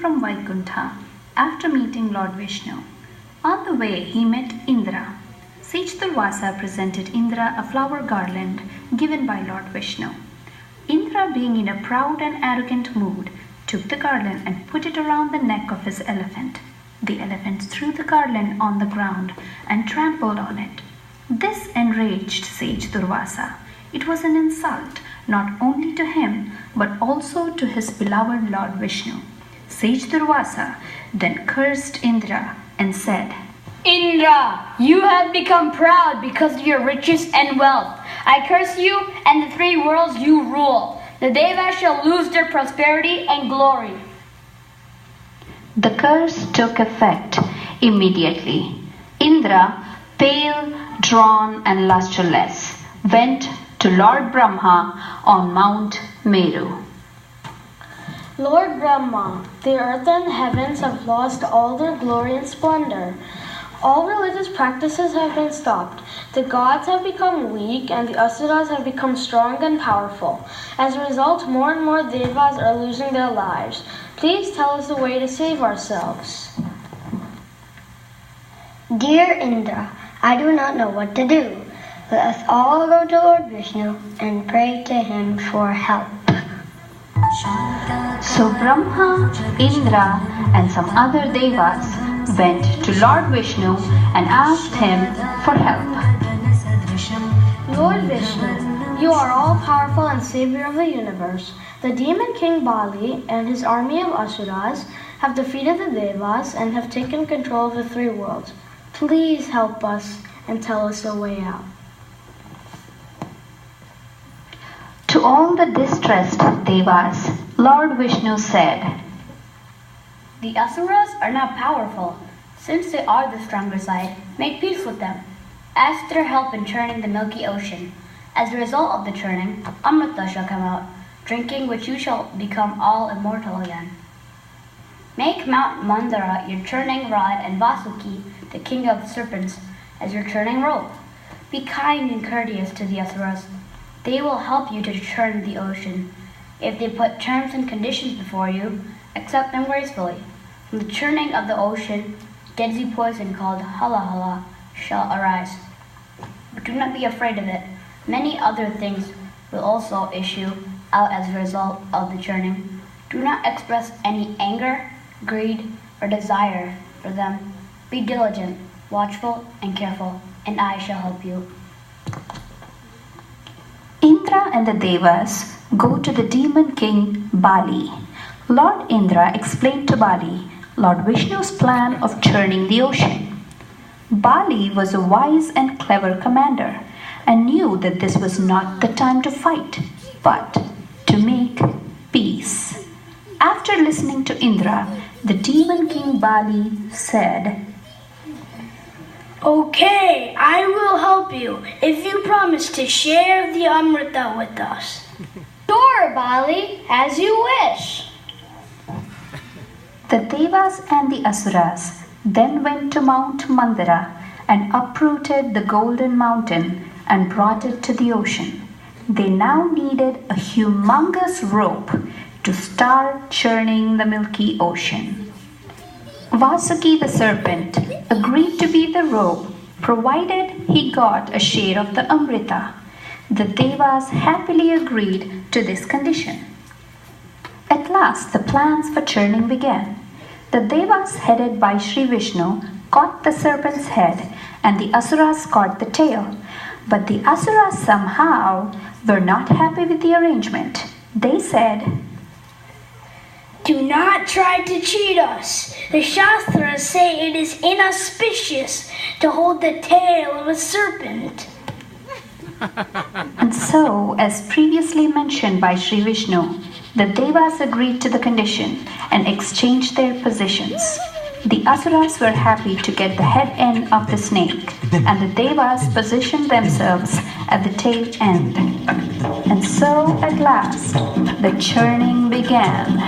from Vaikuntha after meeting Lord Vishnu. On the way, he met Indra. Sage Durvasa presented Indra a flower garland given by Lord Vishnu. Indra, being in a proud and arrogant mood, took the garland and put it around the neck of his elephant. The elephant threw the garland on the ground and trampled on it. This enraged Sage Durvasa. It was an insult not only to him but also to his beloved Lord Vishnu. Sage Durvasa then cursed Indra and said, Indra, you have become proud because of your riches and wealth. I curse you and the three worlds you rule. The Devas shall lose their prosperity and glory. The curse took effect immediately. Indra, pale, drawn, and lustreless, went to Lord Brahma on Mount Meru. Lord Brahma, the earth and heavens have lost all their glory and splendor. All religious practices have been stopped. The gods have become weak and the asuras have become strong and powerful. As a result, more and more devas are losing their lives. Please tell us a way to save ourselves. Dear Indra, I do not know what to do. Let us all go to Lord Vishnu and pray to him for help. So Brahma, Indra, and some other devas went to Lord Vishnu and asked him for help. Lord Vishnu, you are all-powerful and savior of the universe. The demon king Bali and his army of asuras have defeated the devas and have taken control of the three worlds. Please help us and tell us a way out. To all the distressed devas, Lord Vishnu said, The asuras are now powerful. Since they are the stronger side, make peace with them. Ask their help in churning the milky ocean. As a result of the churning, Amrita shall come out, drinking which you shall become all immortal again. Make Mount Mandara your churning rod and Vasuki, the king of serpents, as your churning rope. Be kind and courteous to the asuras. They will help you to churn the ocean. If they put terms and conditions before you, accept them gracefully. From the churning of the ocean, deadly poison called hala hala shall arise. But do not be afraid of it. Many other things will also issue out as a result of the churning. Do not express any anger, greed, or desire for them. Be diligent, watchful, and careful, and I shall help you. Indra and the devas go to the demon king Bali. Lord Indra explained to Bali Lord Vishnu's plan of churning the ocean. Bali was a wise and clever commander and knew that this was not the time to fight, but to make peace. After listening to Indra, the demon king Bali said, Okay, I will help you if you promise to share the Amrita with us. Sure, Bali, as you wish. The devas and the asuras then went to Mount Mandara and uprooted the golden mountain and brought it to the ocean. They now needed a humongous rope to start churning the milky ocean. Vasuki the serpent agreed to be the rope provided he got a share of the Amrita. The devas happily agreed to this condition. At last the plans for churning began. The devas headed by Sri Vishnu caught the serpent's head and the asuras caught the tail. But the asuras somehow were not happy with the arrangement. They said, Do not try to cheat us. The Shastras say it is inauspicious to hold the tail of a serpent. And so, as previously mentioned by Sri Vishnu, the devas agreed to the condition and exchanged their positions. The asuras were happy to get the head end of the snake, and the devas positioned themselves at the tail end. And so, at last, the churning began.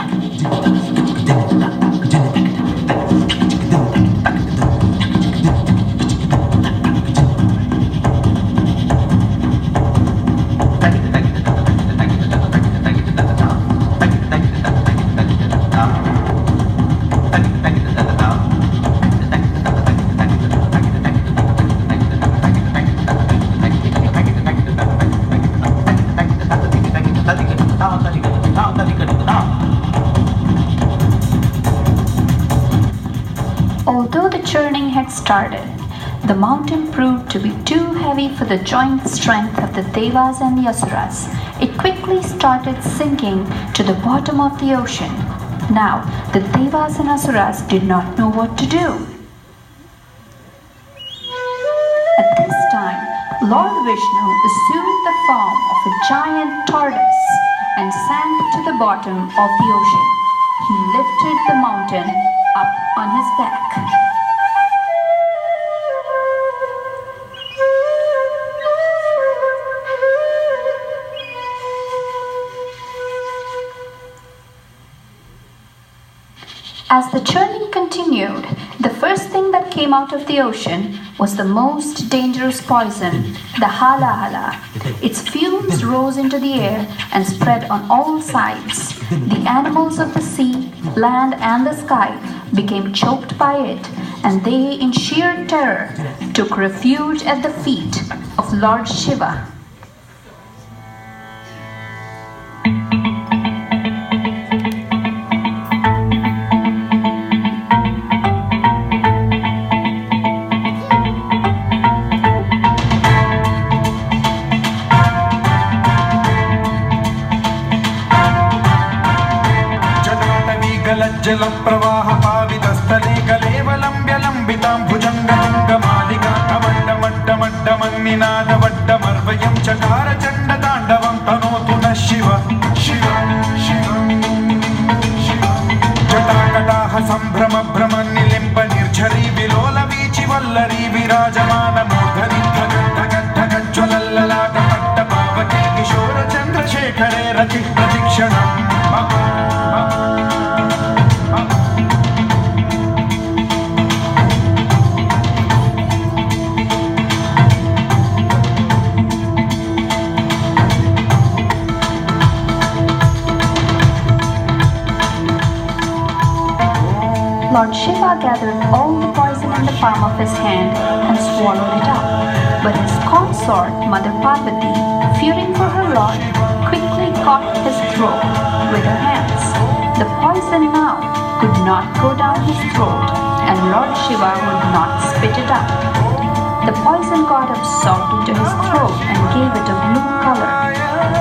descent started. The mountain proved to be too heavy for the joint strength of the Devas and the Asuras. It quickly started sinking to the bottom of the ocean. Now, the Devas and Asuras did not know what to do. At this time, Lord Vishnu assumed the form of a giant tortoise and sank to the bottom of the ocean. He lifted the mountain up on his back. As the churning continued, the first thing that came out of the ocean was the most dangerous poison, the hala hala. Its fumes rose into the air and spread on all sides. The animals of the sea, land, and the sky became choked by it, and they, in sheer terror, took refuge at the feet of Lord Shiva. जलं प्रवाह पावितस्थले कलेवलम्ब्य लम्बितां भुजङ्गलिङ्गमालिका कमण्डमड्डमड्डमन्निनादवड्डमर्वयं चकार चण्डताण्डवं तनोतु नः शिव शिव शिव जटाकटाह सम्भ्रम भ्रम निलिम्ब निर्झरी विलोलवीचि वल्लरी विराजमान मूर्धनि धगद्धगद्धगज्ज्वलल्ललाट पट्टपावके किशोर चन्द्रशेखरे रति प्रशिक्षणम् Lord Shiva gathered all the poison in the palm of his hand and swallowed it up. But his consort, Mother Parvati, fearing for her lord, quickly caught his throat with her hands. The poison now could not go down his throat, and Lord Shiva would not spit it up. The poison got absorbed into his throat and gave it a blue color.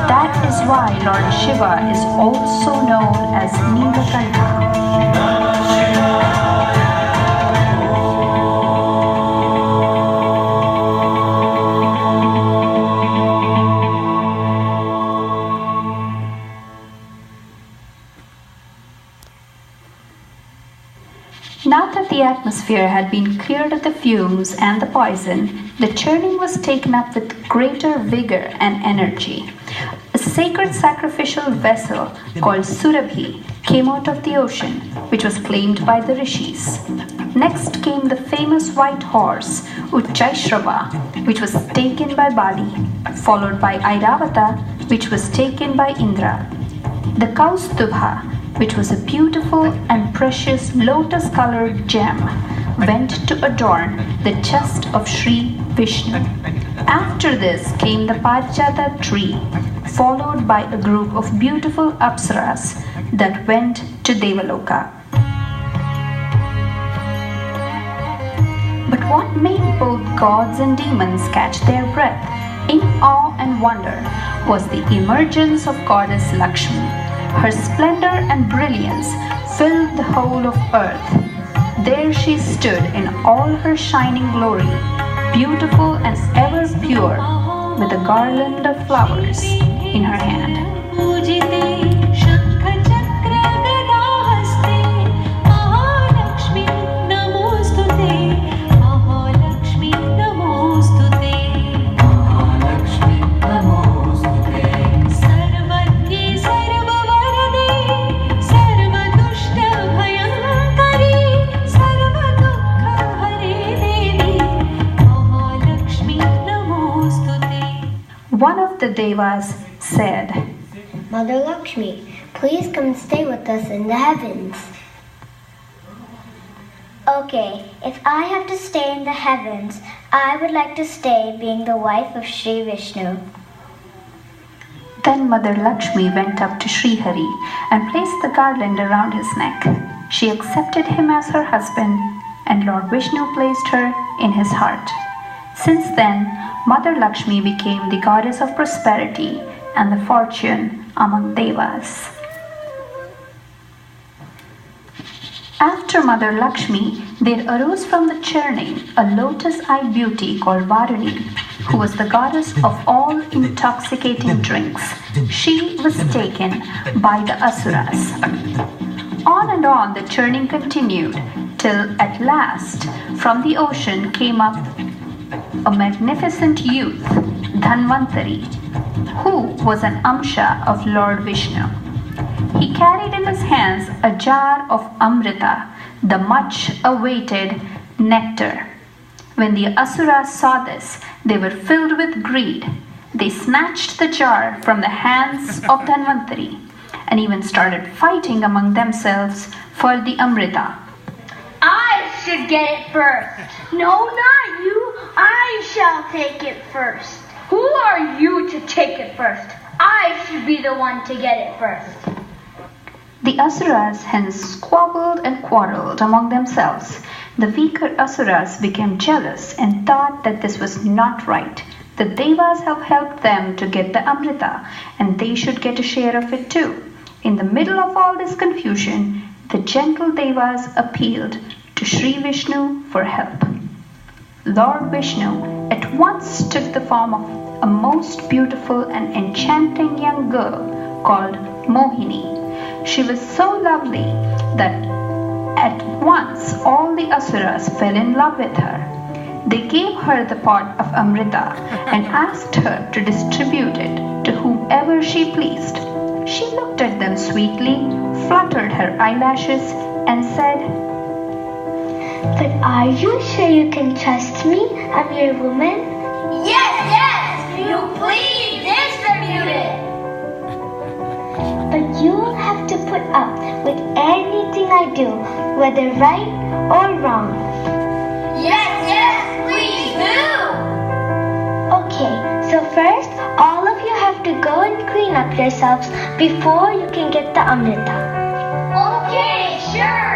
That is why Lord Shiva is also known as Neelakantha. Now that the atmosphere had been cleared of the fumes and the poison, the churning was taken up with greater vigor and energy. A sacred sacrificial vessel called Surabhi came out of the ocean, which was claimed by the rishis. Next came the famous white horse, Uchchaishrava, which was taken by Bali, followed by Airavata, which was taken by Indra. The Kaustubha, which was a beautiful and precious lotus-colored gem, went to adorn the chest of Sri Vishnu. After this came the Parijata tree, followed by a group of beautiful apsaras that went to Devaloka. But what made both gods and demons catch their breath in awe and wonder was the emergence of goddess Lakshmi. Her splendor and brilliance filled the whole of earth. There she stood in all her shining glory, beautiful and ever pure, with a garland of flowers in her hand. One of the Devas said, Mother Lakshmi, please come stay with us in the heavens. Okay, if I have to stay in the heavens, I would like to stay being the wife of Sri Vishnu. Then Mother Lakshmi went up to Sri Hari and placed the garland around his neck. She accepted him as her husband and Lord Vishnu placed her in his heart. Since then, Mother Lakshmi became the goddess of prosperity and the fortune among devas. After Mother Lakshmi, there arose from the churning a lotus-eyed beauty called Varuni, who was the goddess of all intoxicating drinks. She was taken by the asuras. On and on the churning continued, till at last from the ocean came up a magnificent youth, Dhanvantari, who was an Amsha of Lord Vishnu. He carried in his hands a jar of Amrita, the much awaited nectar. When the Asuras saw this, they were filled with greed. They snatched the jar from the hands of Dhanvantari and even started fighting among themselves for the Amrita. I should get it first. No, not you. I shall take it first. Who are you to take it first? I should be the one to get it first. The Asuras hence squabbled and quarreled among themselves. The weaker Asuras became jealous and thought that this was not right. The Devas have helped them to get the Amrita, and they should get a share of it too. In the middle of all this confusion, the gentle Devas appealed to Sri Vishnu for help. Lord Vishnu at once took the form of a most beautiful and enchanting young girl called Mohini. She was so lovely that at once all the Asuras fell in love with her. They gave her the pot of Amrita and asked her to distribute it to whomever she pleased. She looked at them sweetly, fluttered her eyelashes, and said, "But are you sure you can trust me? I'm your woman." Yes, you please distribute it. "But you'll have to put up with anything I do, whether right or wrong." Yes, please do. Okay, so first, all of you have to go and clean up yourselves before you can get the Amrita. Okay, sure.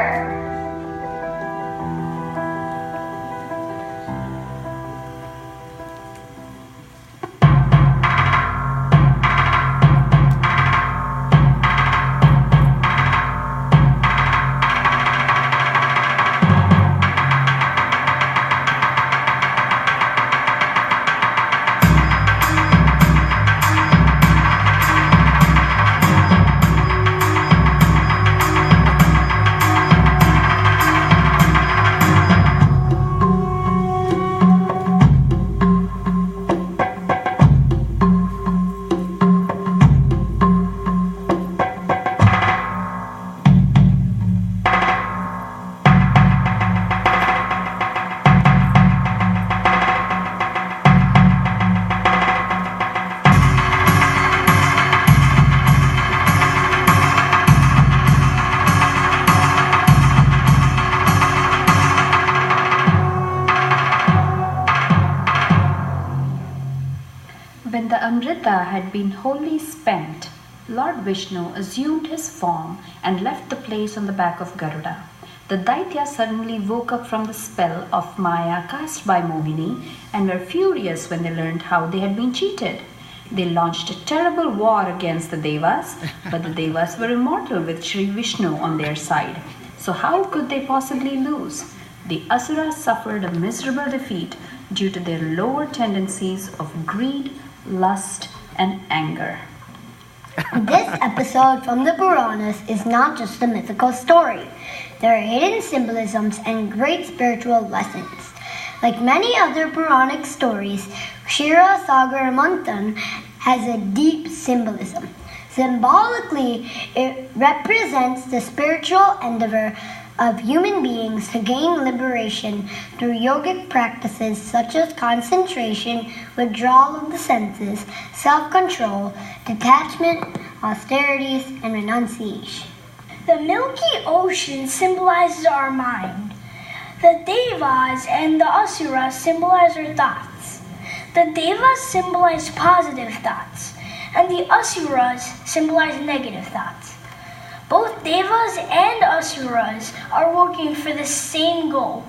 When the Amrita had been wholly spent, Lord Vishnu assumed his form and left the place on the back of Garuda. The Daityas suddenly woke up from the spell of Maya cast by Mohini and were furious when they learned how they had been cheated. They launched a terrible war against the Devas, but the Devas were immortal with Sri Vishnu on their side. So how could they possibly lose? The Asuras suffered a miserable defeat due to their lower tendencies of greed, lust, and anger. This episode from the Puranas is not just a mythical story. There are hidden symbolisms and great spiritual lessons. Like many other Puranic stories, Kshira Sagar Manthan has a deep symbolism. Symbolically, it represents the spiritual endeavor of human beings to gain liberation through yogic practices such as concentration, withdrawal of the senses, self-control, detachment, austerities, and renunciation. The Milky Ocean symbolizes our mind. The Devas and the Asuras symbolize our thoughts. The Devas symbolize positive thoughts, and the Asuras symbolize negative thoughts. Both Devas and Asuras are working for the same goal,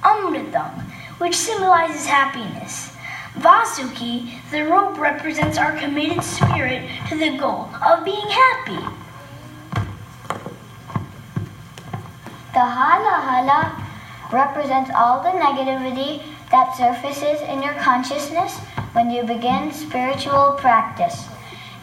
Amritam, which symbolizes happiness. Vasuki, the rope, represents our committed spirit to the goal of being happy. The hala hala represents all the negativity that surfaces in your consciousness when you begin spiritual practice.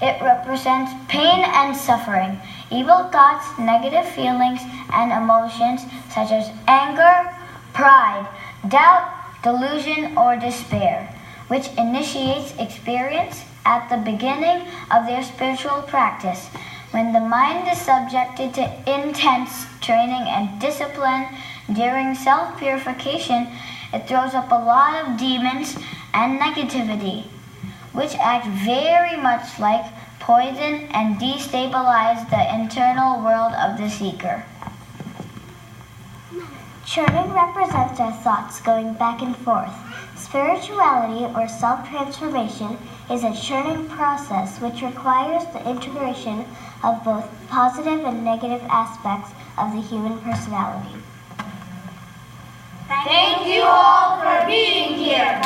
It represents pain and suffering, evil thoughts, negative feelings, and emotions such as anger, pride, doubt, delusion, or despair, which initiates experience at the beginning of their spiritual practice. When the mind is subjected to intense training and discipline during self-purification, it throws up a lot of demons and negativity, which act very much like poison and destabilize the internal world of the seeker. Churning represents our thoughts going back and forth. Spirituality or self-transformation is a churning process which requires the integration of both positive and negative aspects of the human personality. Thank you all for being here.